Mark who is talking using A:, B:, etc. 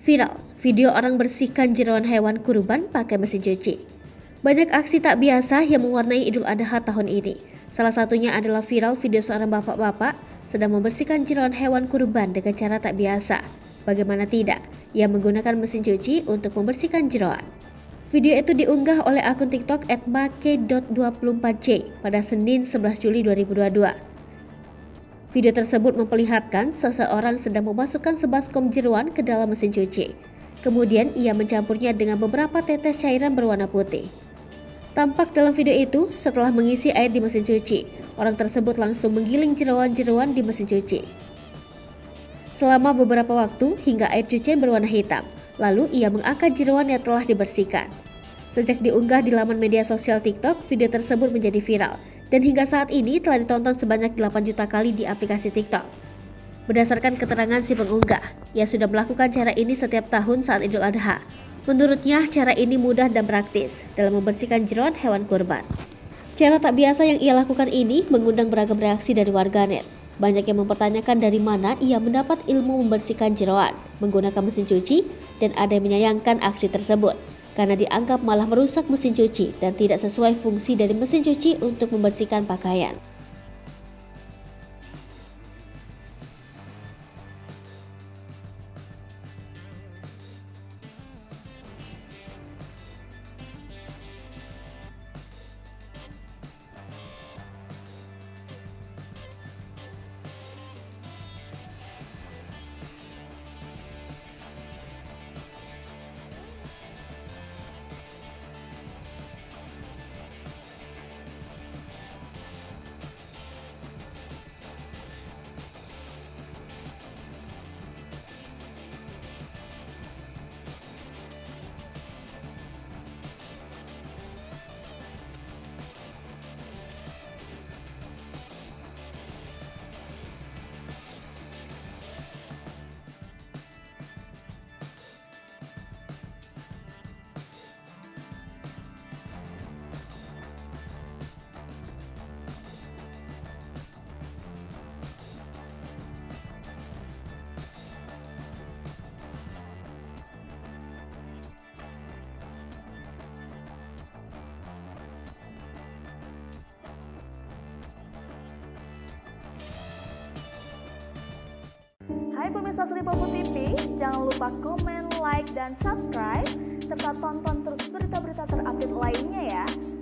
A: Viral, video orang bersihkan jeroan hewan kurban pakai mesin cuci. Banyak aksi tak biasa yang mewarnai Idul Adha tahun ini. Salah satunya adalah viral video seorang bapak-bapak sedang membersihkan jeroan hewan kurban dengan cara tak biasa. Bagaimana tidak, ia menggunakan mesin cuci untuk membersihkan jeroan. Video itu diunggah oleh akun TikTok @make.24j pada Senin 11 Juli 2022. Video tersebut memperlihatkan seseorang sedang memasukkan sebaskom jeroan ke dalam mesin cuci. Kemudian ia mencampurnya dengan beberapa tetes cairan berwarna putih. Tampak dalam video itu, setelah mengisi air di mesin cuci, orang tersebut langsung menggiling jeroan-jeroan di mesin cuci. Selama beberapa waktu hingga air cucian berwarna hitam, lalu ia mengangkat jeroan yang telah dibersihkan. Sejak diunggah di laman media sosial TikTok, video tersebut menjadi viral dan hingga saat ini telah ditonton sebanyak 8 juta kali di aplikasi TikTok. Berdasarkan keterangan si pengunggah, ia sudah melakukan cara ini setiap tahun saat Idul Adha. Menurutnya, cara ini mudah dan praktis dalam membersihkan jeroan hewan kurban. Cara tak biasa yang ia lakukan ini mengundang beragam reaksi dari warganet. Banyak yang mempertanyakan dari mana ia mendapat ilmu membersihkan jeroan menggunakan mesin cuci, dan ada yang menyayangkan aksi tersebut karena dianggap malah merusak mesin cuci dan tidak sesuai fungsi dari mesin cuci untuk membersihkan pakaian.
B: Hai pemirsa Sri Popo TV, jangan lupa komen, like, dan subscribe, serta tonton terus berita-berita terupdate lainnya